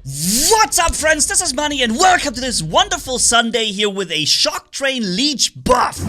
What's up, friends? This is Manni, and welcome to this wonderful Sunday here with a Shocktrain Leech Buff.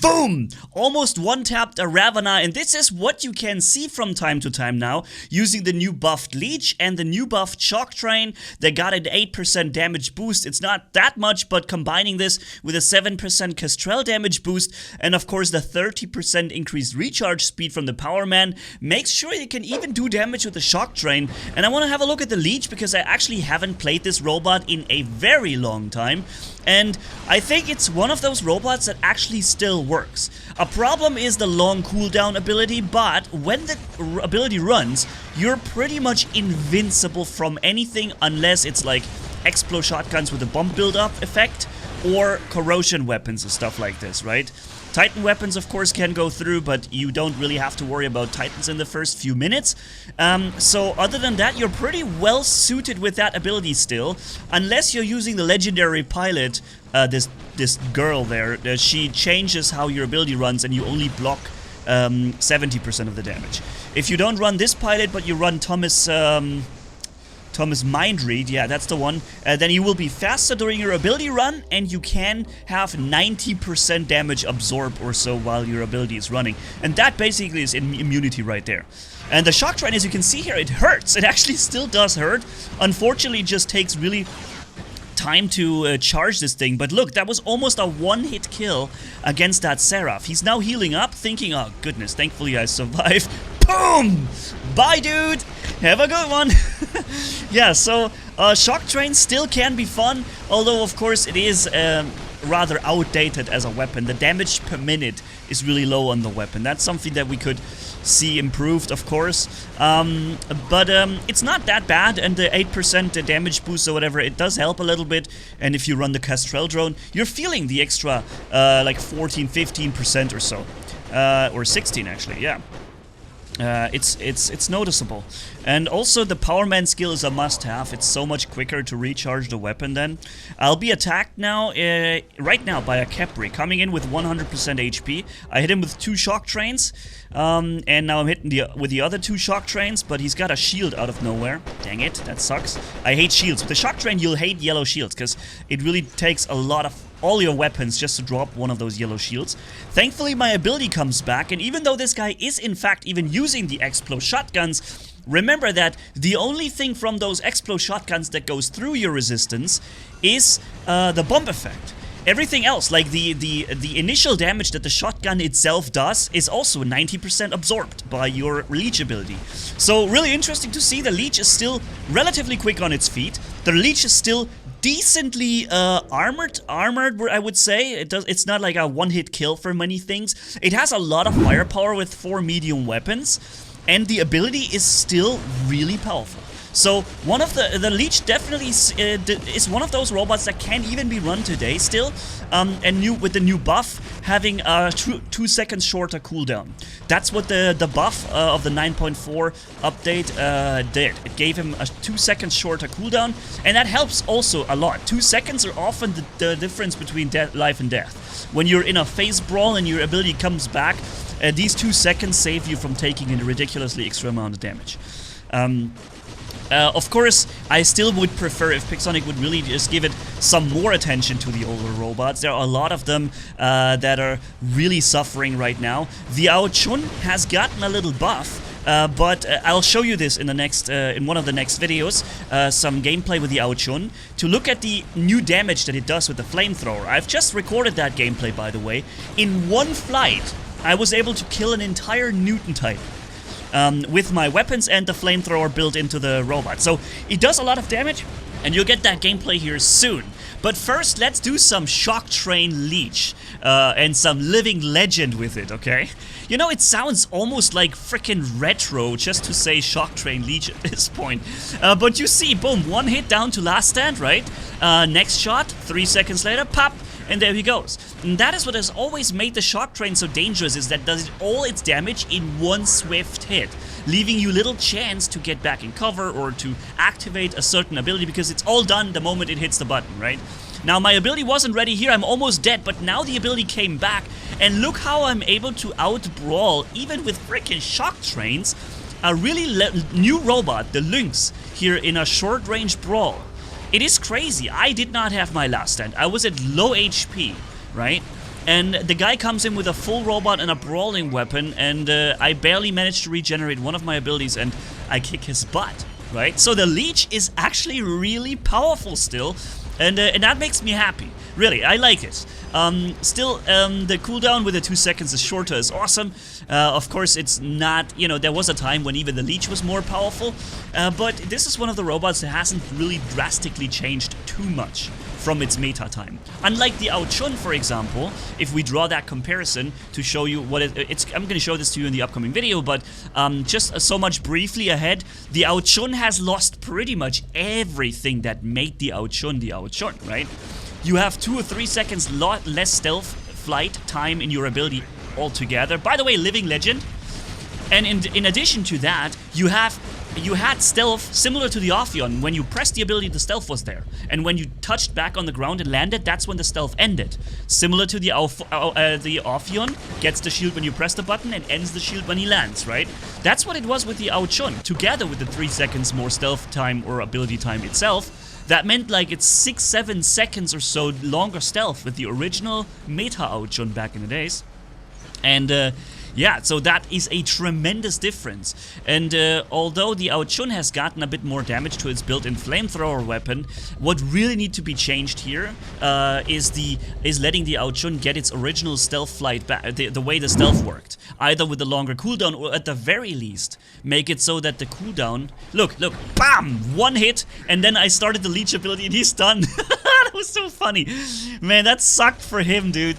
Boom! Almost one-tapped a Ravana, and this is what you can see from time to time now, using the new buffed Leech and the new buffed Shocktrain. They got an 8% damage boost. It's not that much, but combining this with a 7% Kestrel damage boost, and of course the 30% increased recharge speed from the Power Man, makes sure you can even do damage with the Shocktrain. And I want to have a look at the Leech, because I actually haven't played this robot in a very long time. And I think it's one of those robots that actually still works. A problem is the long cooldown ability, but when the ability runs, you're pretty much invincible from anything unless it's like Explo shotguns with a bomb build-up effect or corrosion weapons and stuff like this, right? Titan weapons, of course, can go through, but you don't really have to worry about Titans in the first few minutes. So other than that, you're pretty well suited with that ability still, unless you're using the legendary pilot, this girl there. She changes how your ability runs, and you only block 70% of the damage. If you don't run this pilot, but you run Thomas Mind Read, yeah, that's the one, then you will be faster during your ability run, and you can have 90% damage absorb or so while your ability is running. And that basically is immunity right there. And the Shocktrain, as you can see here, it hurts. It actually still does hurt. Unfortunately, it just takes really time to charge this thing. But look, that was almost a one-hit kill against that Seraph. He's now healing up, thinking, oh goodness, thankfully I survived. Boom! Bye, dude! Have a good one! Yeah, so Shocktrain still can be fun, although of course it is rather outdated as a weapon. The damage per minute is really low on the weapon. That's something that we could see improved, of course, but it's not that bad, and the 8% damage boost or whatever, it does help a little bit. And if you run the Kestrel drone, you're feeling the extra like 14-15% or so, or 16 actually, yeah. It's noticeable. And also the Power Man skill is a must-have. It's so much quicker to recharge the weapon then. I'll be attacked now, right now, by a Capri, coming in with 100% HP. I hit him with 2 Shocktrains, and now I'm hitting with the other 2 Shocktrains, but he's got a shield out of nowhere. Dang it, that sucks. I hate shields. With the Shocktrain, you'll hate yellow shields, because it really takes a lot of all your weapons just to drop one of those yellow shields. Thankfully, my ability comes back, and even though this guy is in fact even using the Explo shotguns, remember that the only thing from those Explo shotguns that goes through your resistance is the bomb effect. Everything else, like the initial damage that the shotgun itself does, is also 90% absorbed by your Leech ability. So really interesting to see. The Leech is still relatively quick on its feet. The Leech is still decently armored, I would say. It's not like a one-hit kill for many things. It has a lot of firepower with 4 medium weapons, and the ability is still really powerful. So one of the Leech definitely is one of those robots that can even be run today still, and with the new buff having a 2 seconds shorter cooldown. That's what the buff of the 9.4 update did. It gave him a 2 seconds shorter cooldown, and that helps also a lot. 2 seconds are often the difference between life and death. When you're in a phase brawl and your ability comes back, these 2 seconds save you from taking a ridiculously extra amount of damage. Of course, I still would prefer if Pixonic would really just give it some more attention to the older robots. There are a lot of them that are really suffering right now. The Ao Jun has gotten a little buff, but I'll show you this in the next, in one of the next videos, some gameplay with the Ao Jun to look at the new damage that it does with the flamethrower. I've just recorded that gameplay, by the way. In one flight, I was able to kill an entire Newton Titan. With my weapons and the flamethrower built into the robot. So it does a lot of damage, and you'll get that gameplay here soon. But first, let's do some Shocktrain Leech and some living legend with it, okay? You know, it sounds almost like frickin' retro just to say Shocktrain Leech at this point. But you see, boom, 1 hit down to last stand, right? Next shot, 3 seconds later, pop, and there he goes. And that is what has always made the Shocktrain so dangerous, is that does all its damage in one swift hit, leaving you little chance to get back in cover or to activate a certain ability, because it's all done the moment it hits the button, right? Now, my ability wasn't ready here, I'm almost dead, but now the ability came back, and look how I'm able to out-brawl, even with frickin' Shocktrains, a really new robot, the Lynx, here in a short-range brawl. It is crazy. I did not have my last stand. I was at low HP, right? And the guy comes in with a full robot and a brawling weapon, and I barely managed to regenerate one of my abilities, and I kick his butt, right? So the Leech is actually really powerful still, and that makes me happy. Really, I like it. Still, the cooldown with the 2 seconds is shorter is awesome. Of course, it's not, you know, there was a time when even the Leech was more powerful, but this is one of the robots that hasn't really drastically changed too much from its meta time. Unlike the Ao Jun, for example, if we draw that comparison to show you what it's, I'm going to show this to you in the upcoming video, but just so much briefly ahead, the Ao Jun has lost pretty much everything that made the Ao Jun, right? You have 2 or 3 seconds less stealth flight time in your ability altogether. By the way, living legend. And in addition to that, you had stealth similar to the Ophion. When you pressed the ability, the stealth was there. And when you touched back on the ground and landed, that's when the stealth ended. Similar to the Ophion, gets the shield when you press the button and ends the shield when he lands, right? That's what it was with the Ao Jun, together with the 3 seconds more stealth time or ability time itself. That meant like it's 6-7 seconds or so longer stealth with the original meta Ao Jun back in the days. And yeah, so that is a tremendous difference. And although the Ao Jun has gotten a bit more damage to its built-in flamethrower weapon, what really needs to be changed here is letting the Ao Jun get its original stealth flight back, the way the stealth worked. Either with a longer cooldown, or at the very least, make it so that the cooldown... Look, BAM! 1 hit, and then I started the Leech ability and he's done. That was so funny. Man, that sucked for him, dude.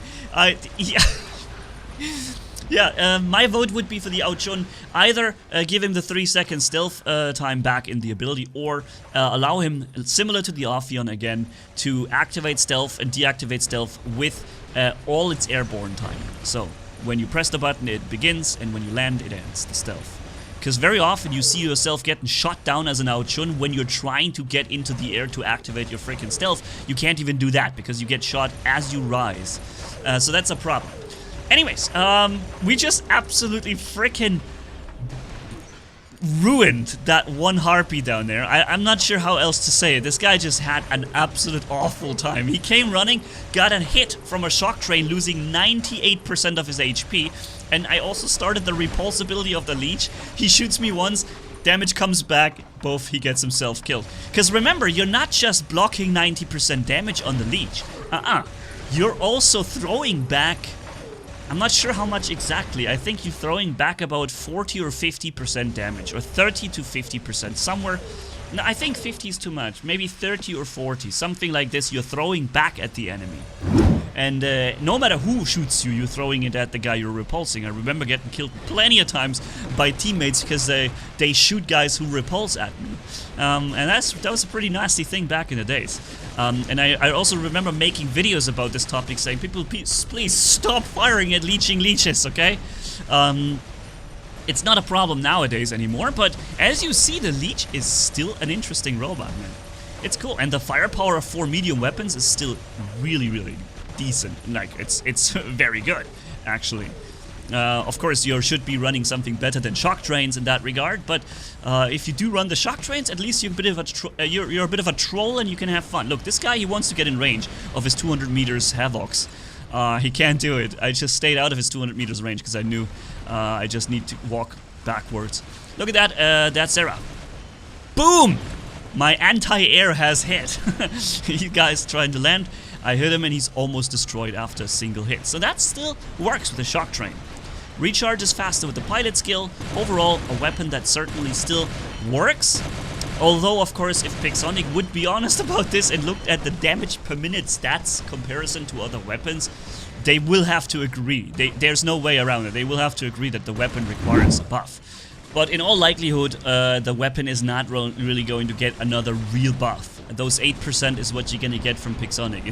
Yeah, my vote would be for the Ao Jun. Either give him the 3 second stealth time back in the ability, or allow him, similar to the Ophion again, to activate stealth and deactivate stealth with all its airborne time. So, when you press the button, it begins, and when you land, it ends, the stealth. Because very often you see yourself getting shot down as an Ao Jun when you're trying to get into the air to activate your freaking stealth. You can't even do that, because you get shot as you rise. So that's a problem. Anyways, we just absolutely freaking ruined that one harpy down there. I'm not sure how else to say it. This guy just had an absolute awful time. He came running, got a hit from a Shocktrain, losing 98% of his HP. And I also started the repulse ability of the Leech. He shoots me once, damage comes back, both he gets himself killed. Because remember, you're not just blocking 90% damage on the Leech. You're also throwing back... I'm not sure how much exactly. I think you're throwing back about 40 or 50% damage, or 30 to 50%, somewhere. No, I think 50 is too much. Maybe 30 or 40, something like this. You're throwing back at the enemy. And no matter who shoots you, you're throwing it at the guy you're repulsing. I remember getting killed plenty of times by teammates because they shoot guys who repulse at me. And that was a pretty nasty thing back in the days. And I also remember making videos about this topic, saying, people, please stop firing at leeches, okay? It's not a problem nowadays anymore, but as you see, the Leech is still an interesting robot, man. It's cool, and the firepower of 4 medium weapons is still really, really decent. Like, it's very good, actually. Of course, you should be running something better than Shocktrains in that regard, but if you do run the Shocktrains, at least you're a bit of a troll and you can have fun. Look, this guy, he wants to get in range of his 200 meters Havocs. He can't do it. I just stayed out of his 200 meters range because I knew I just need to walk backwards. Look at that, that's Sarah. Boom! My anti-air has hit. You guys trying to land. I hit him and he's almost destroyed after a single hit. So that still works with the Shocktrain. Recharge is faster with the pilot skill. Overall, a weapon that certainly still works. Although, of course, if Pixonic would be honest about this and looked at the damage per minute stats comparison to other weapons, they will have to agree. There's no way around it. They will have to agree that the weapon requires a buff. But in all likelihood, the weapon is not really going to get another real buff. Those 8% is what you're gonna get from Pixonic.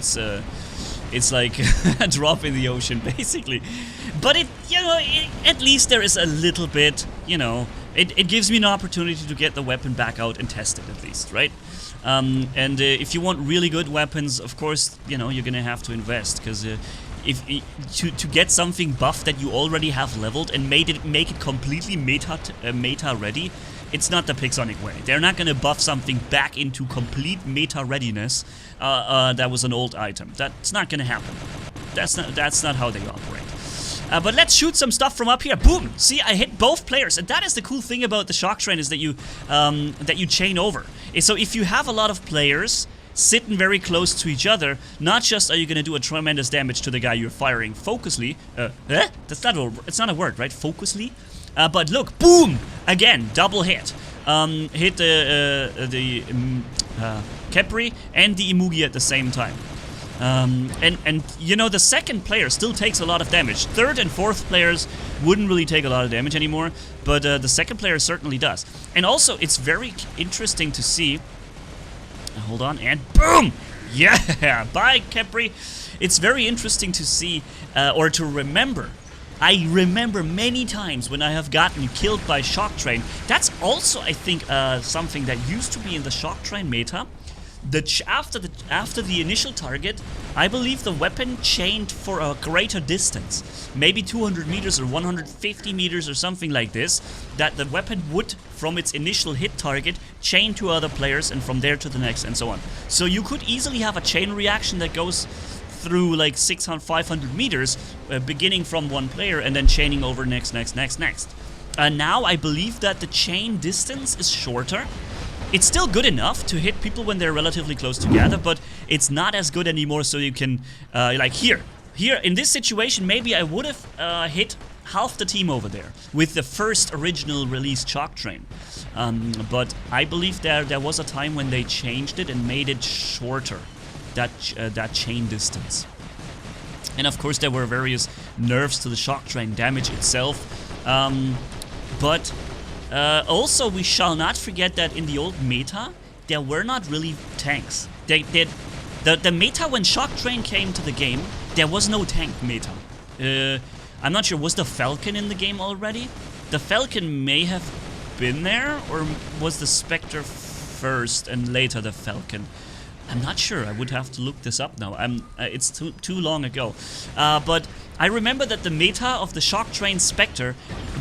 It's like a drop in the ocean, basically. But at least there is a little bit, it gives me an opportunity to get the weapon back out and test it at least, right? And if you want really good weapons, of course, you're gonna have to invest, because to get something buffed that you already have leveled and make it completely meta ready, it's not the Pixonic way. They're not gonna buff something back into complete meta readiness that was an old item. That's not gonna happen. That's not how they operate. But let's shoot some stuff from up here. Boom! See, I hit both players, and that is the cool thing about the Shocktrain, is that you chain over. So if you have a lot of players sitting very close to each other, not just are you gonna do a tremendous damage to the guy you're firing focusly. It's not a word, right? Focusly. But look, boom! Again, double hit. Hit the Khepri and the Imugi at the same time. And you know, the second player still takes a lot of damage. Third and fourth players wouldn't really take a lot of damage anymore, but the second player certainly does. And also, it's very interesting to see. Hold on, and boom! Yeah! Bye, Khepri. It's very interesting to see, or to remember. I remember many times when I have gotten killed by Shocktrain. That's also, I think, something that used to be in the Shocktrain meta. After the initial target, I believe the weapon chained for a greater distance, maybe 200 meters or 150 meters or something like this, that the weapon would, from its initial hit target, chain to other players and from there to the next and so on. So you could easily have a chain reaction that goes through like 600, 500 meters, beginning from one player and then chaining over next. Now I believe that the chain distance is shorter. It's still good enough to hit people when they're relatively close together, but it's not as good anymore, so you can, like here, in this situation, maybe I would have hit half the team over there with the first original release Shocktrain. But I believe there was a time when they changed it and made it shorter, that chain distance. And of course there were various nerfs to the Shocktrain damage itself, but also, we shall not forget that in the old meta, there were not really tanks. The meta when Shocktrain came to the game, there was no tank meta. I'm not sure, was the Falcon in the game already? The Falcon may have been there, or was the Spectre first and later the Falcon? I'm not sure, I would have to look this up now. It's too long ago. But I remember that the meta of the Shocktrain Spectre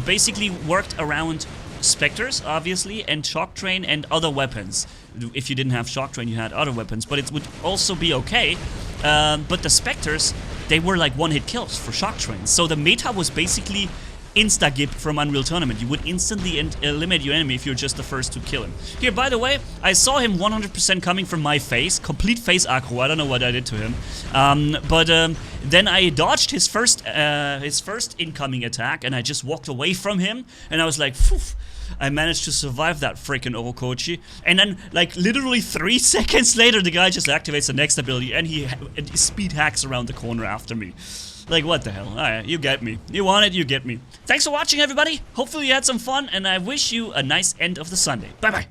basically worked around Spectres, obviously, and Shocktrain and other weapons. If you didn't have Shocktrain, you had other weapons, but it would also be okay. But the Spectres, they were like one-hit kills for Shocktrain. So the meta was basically insta-gip from Unreal Tournament. You would instantly eliminate your enemy if you're just the first to kill him. Here, by the way, I saw him 100% coming from my face. Complete face aggro. I don't know what I did to him. Then I dodged his first incoming attack, and I just walked away from him, and I was like, phew, I managed to survive that freaking Orokochi. And then, like, literally 3 seconds later, the guy just activates the next ability, and he speed hacks around the corner after me. Like, what the hell? Alright, you get me. You want it, you get me. Thanks for watching, everybody. Hopefully you had some fun, and I wish you a nice end of the Sunday. Bye-bye.